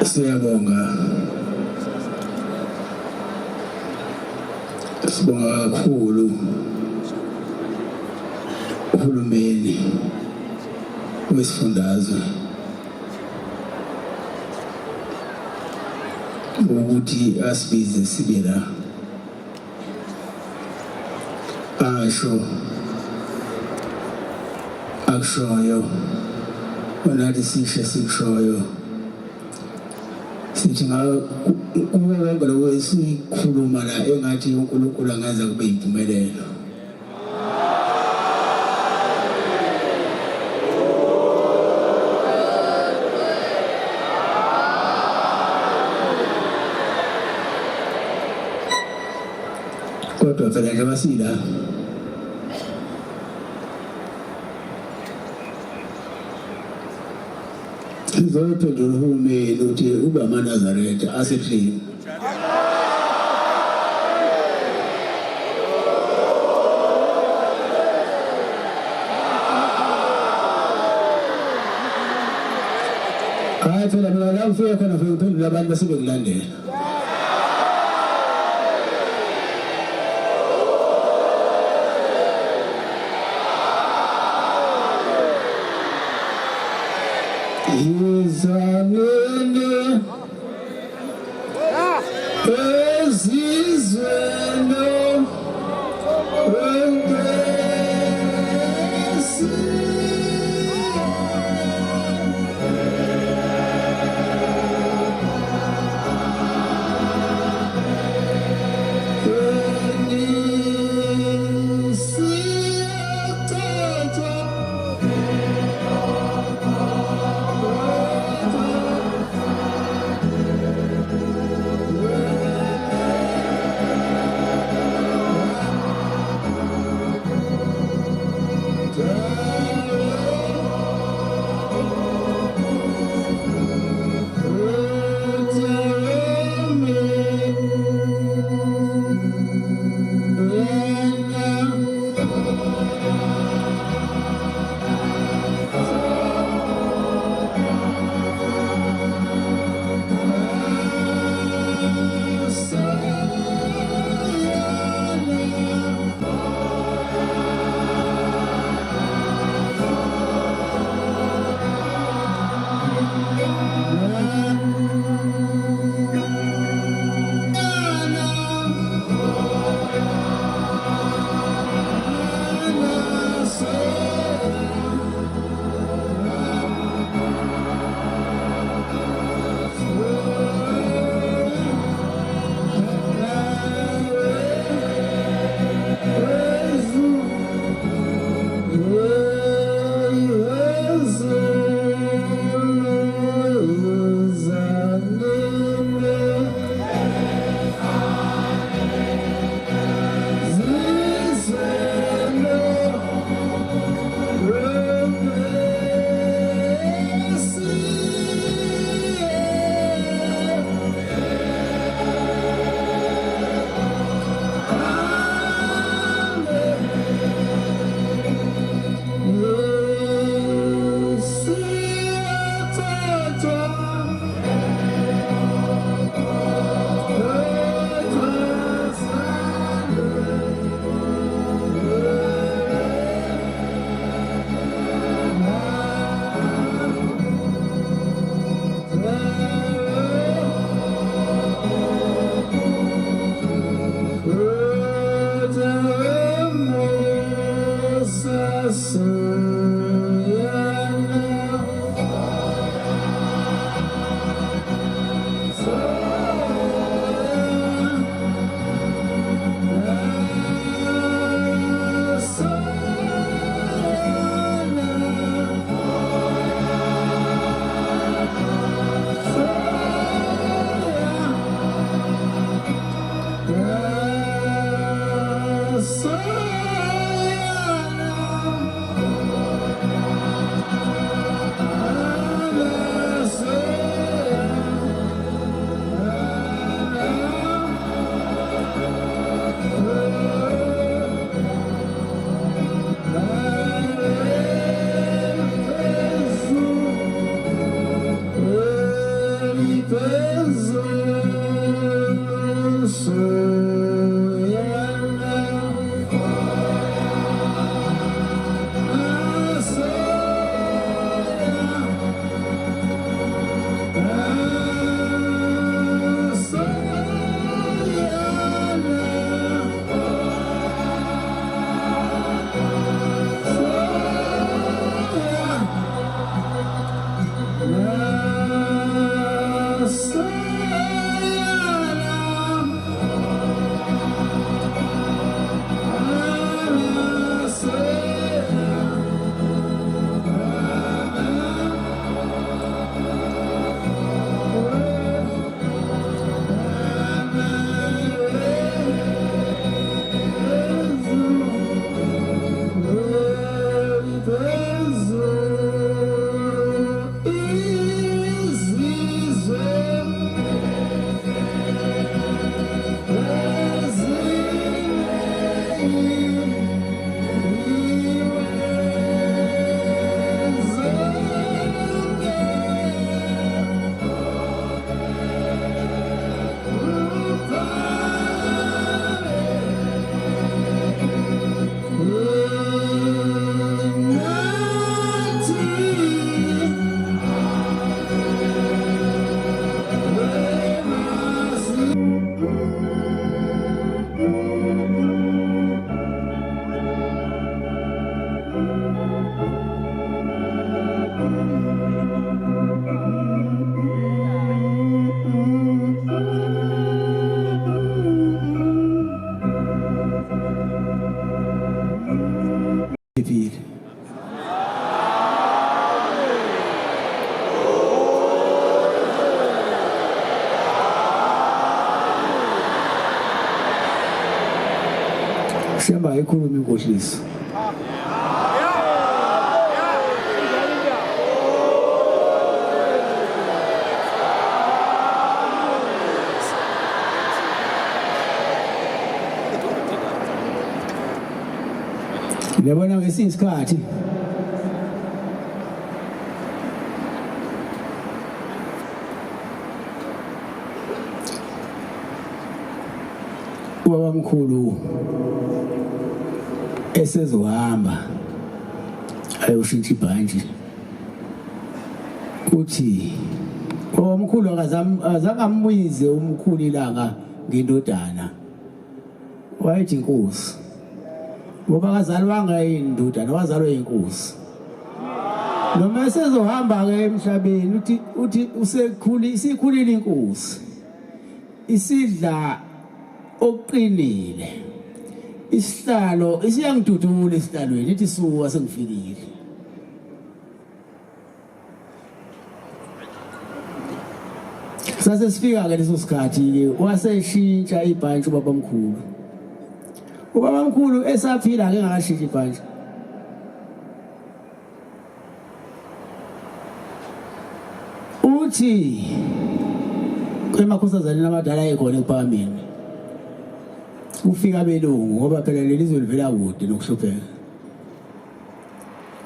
Siyabonga kakhulu uhulumeni wesifundazwe ukuthi asibize sibe la akushoyo onathi sisho sikushoyo sithi ngoba lo esikhuluma la engathi uNkulunkulu angaza kube impumelelo kodwa phela njengoba sila izophendula uhulumeni uthi ube amanazaretha asehleni hayi phela mina la ufika khona ufike uphendula abantu base bekulandela Izanele ezizwelo wengesi Shamba ikhuluma inkohliso. Ngiyabona ngesinye isikhathi ubaba mkhulu esezohamba ayoshintsha ibhanji uthi omkhulu akazange ambuyize umkhulu ilanga ngendodana wayethi inkosi ngoba akazalwanga indodana wazalwa inkosi noma esezohamba ke emhlabeni uthi isikhulile inkosi isidla oqinile isihlalo isiyangidudula esihlalweni ithi suka sengifikile sase sifika ke leso sikhathi ke waseshintsha ibhanji ubaba mkhulu esaphila ke ngakashintsha ibhanji uthi emakhosazaneni amadala ekhona ephakameni ufika belungu ngoba phela lelizwe livela kude nokuhlupheka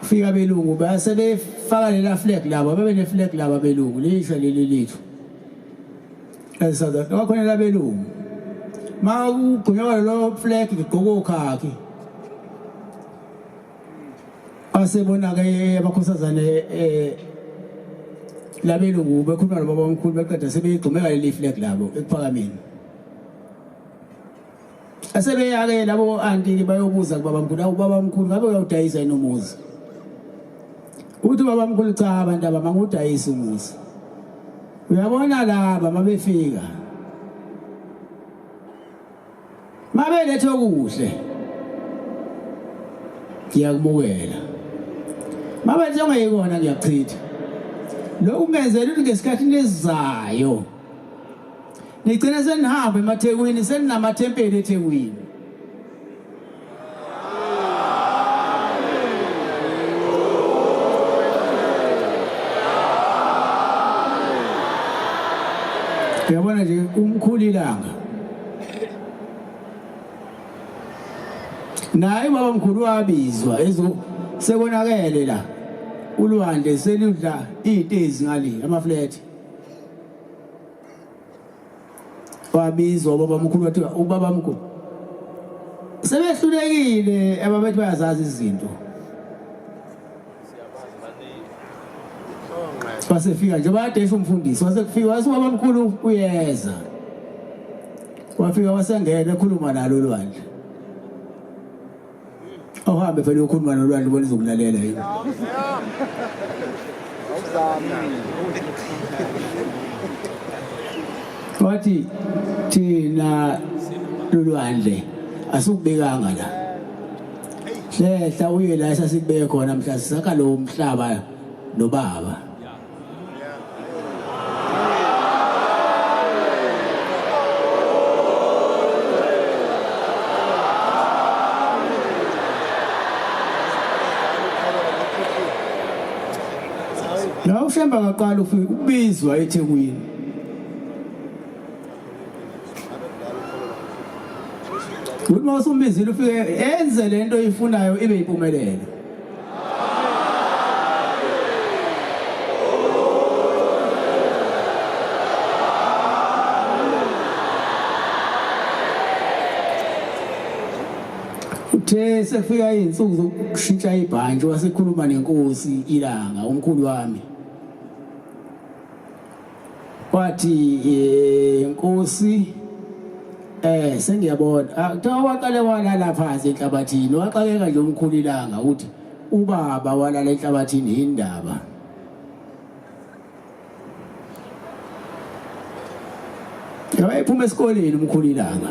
ufika belungu basebefaka lela flag labo bebe flag labo belungu lisho leli lithu esada kwakhona la belungu makugqunywa lo flag igqoko khakhi asebona ke abakhosazane la belungu bekhuluma nobaba omkhulu beqeda sebeyigqumeka leli flag labo ekuphakameni asebeyake labo anti bayobuza kubaba mkhulu ubaba mkhulu ngabe uyawudayisa inomuzi uthi baba mkhulu cha abantu abangudayisa umuzi uyabona laba mabefika mabelethe okuhle ngiyakubukela mabelethe ongayikona ngiyachitha lokhu ngenzela ukuthi ngesikhathi lesizayo nigcina senihamba emaThekwini seninamathempeli eThekwini uyabona nje umkhulu ilanga naye baba mkhulu wabizwa sekonakele la ulwandle seludla izitezi ngali amaflat wabizwa baba mkhulu wathi ubaba mkhulu sebehlulekile ababethu bayazazi izinto wasefika nje badesha umfundisi wasekufika wasubaba mkhulu uyeza wafika wasengena ekhuluma nalo ulwandle awuhambe phela ukhuluma nolwandle ubona izokulalela yini wathi thina lulwandle asukubekanga la hlehla uye la esasikubeke khona mhla sisakha lo mhlaba nobaba la ushamba ngaqala ufika ubizwa eThekwini uma usumbizile ufike enze lento oyifunayo ibe impumelelo uthe sefika izinsuku zokushintsha ibhanji wasekhuluma nenkosi ilanga umkhulu wami wathi inkosi Sengiyabona kuthiwa waqale walala phansi enhlabathini waxakeka nje umkhulu ilanga uthi ubaba walala enhlabathini indaba wayephuma esikoleni umkhulu ilanga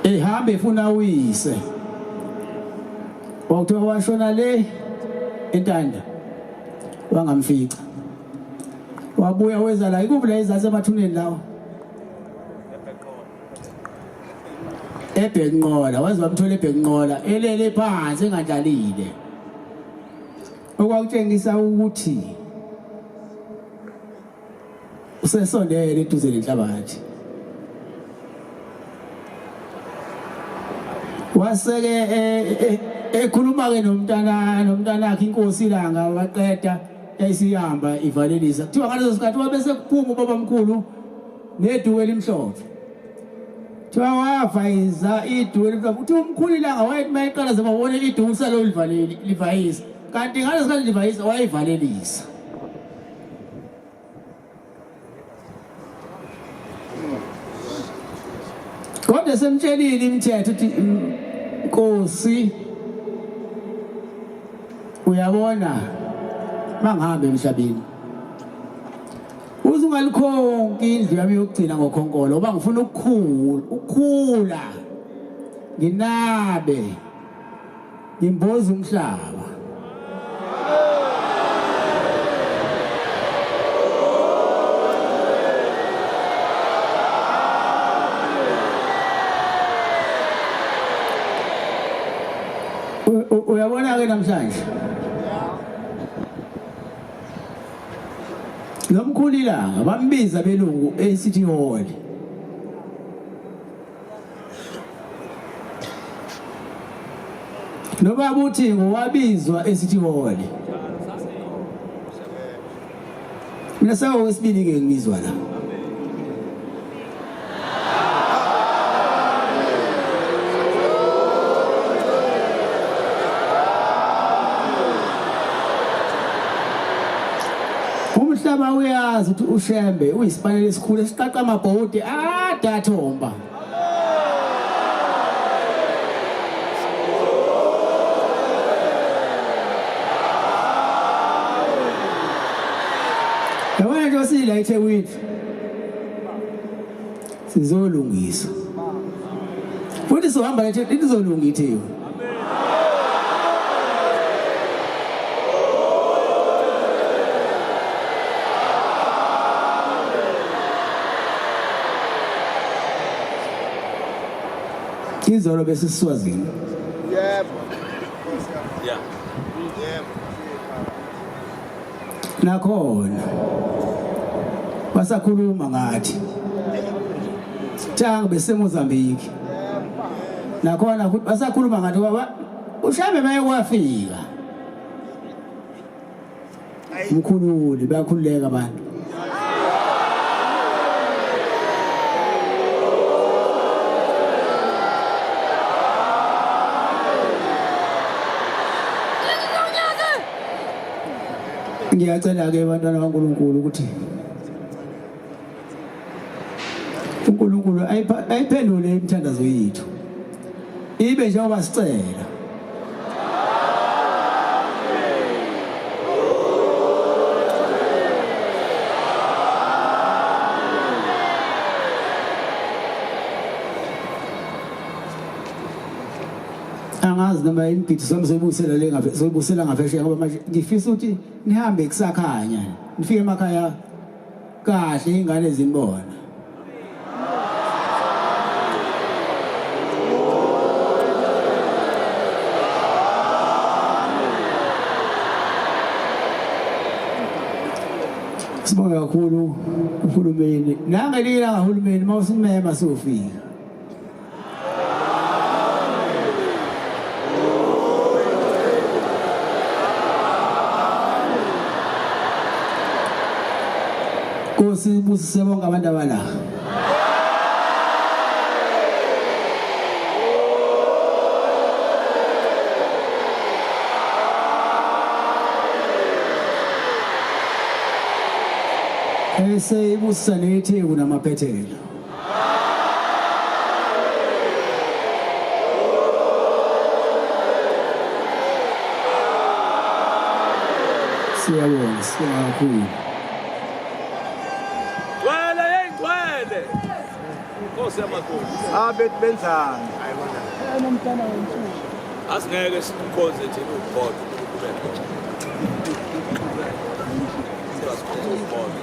ehambe efuna uyise wakuthiwa washona le entanda wangamfica wabuya weza la ikuphi la izase emathuneni lawa eBhenqola waze wamthola eBhenqola elele phansi engadlalile okwakutshengisa ukuthi usesondele eduze lenhlabathi waseke ekhuluma ke nomntanakhe inkosi ilanga waqeda yayisihamba ivalelisa kuthiwa ngaleso sikhathi wabese kuphuma ubabamkhulu neduku elimhlophe kuthiwa wafayiza iduku elimhlophe kuthi umkhulu ilanga wayethi mayeqala zababone iduku salo livayisa kanti ngaleso sikhathi livayisa wayivalelisa kodwa semtshelile imithetho uthi Nkosi uyabona mangihambe emhlabeni uzungalikhonki indlu yami yokugcina ngokhonkolo ngoba ngifuna ukukhula nginabe ngimboza umhlaba uyabona ke namhlanje nomkhulu ilanga bambiza belungu eCity Hall nobaba uthi ngowabizwa eCity Hall mina sawesibili ke ngizwa la umhlaba uyazi ukuthi ushembe uyisipanela esikhulu esiqaqa amabhodi adathomba yabona nje sila eThekwini sizolungisa futhi sohamba eThekwini sizolunga iThekwini izolo bese siSwazini yebo nakhona basakhuluma ngathi thanga bese Mozambique nakhona futhi basakhuluma ngathi baba ushambe baye kwafika umkhululi bayakhululeka abantu ngiyacela ke abantwana kaNkulunkulu ukuthi uNkulunkulu ayiphendule imithandazo yethu ibe njengoba sicela angazi noma imgidi somsebusela le ngabe soyibusela ngaphesheya ngoba manje ngifisa ukuthi nihambe kusakhanya nifike emakhaya kahle ingane zinibona sibonga kakhulu uhulumeni nangelila ngahulumeni mawusimema sofika Nkosi busise bonke abantu abala eseyibusisa neTheku namaphethelo Siyabonga, sibonga kakhulu. Gwele yengcwele. Nkosi yamadlozi. Abethi benzani? Asingeke sikhonze thina uGod kube khona. Sasikhonza uGod.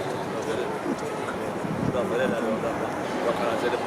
Ngavele nalo ngakhala nje le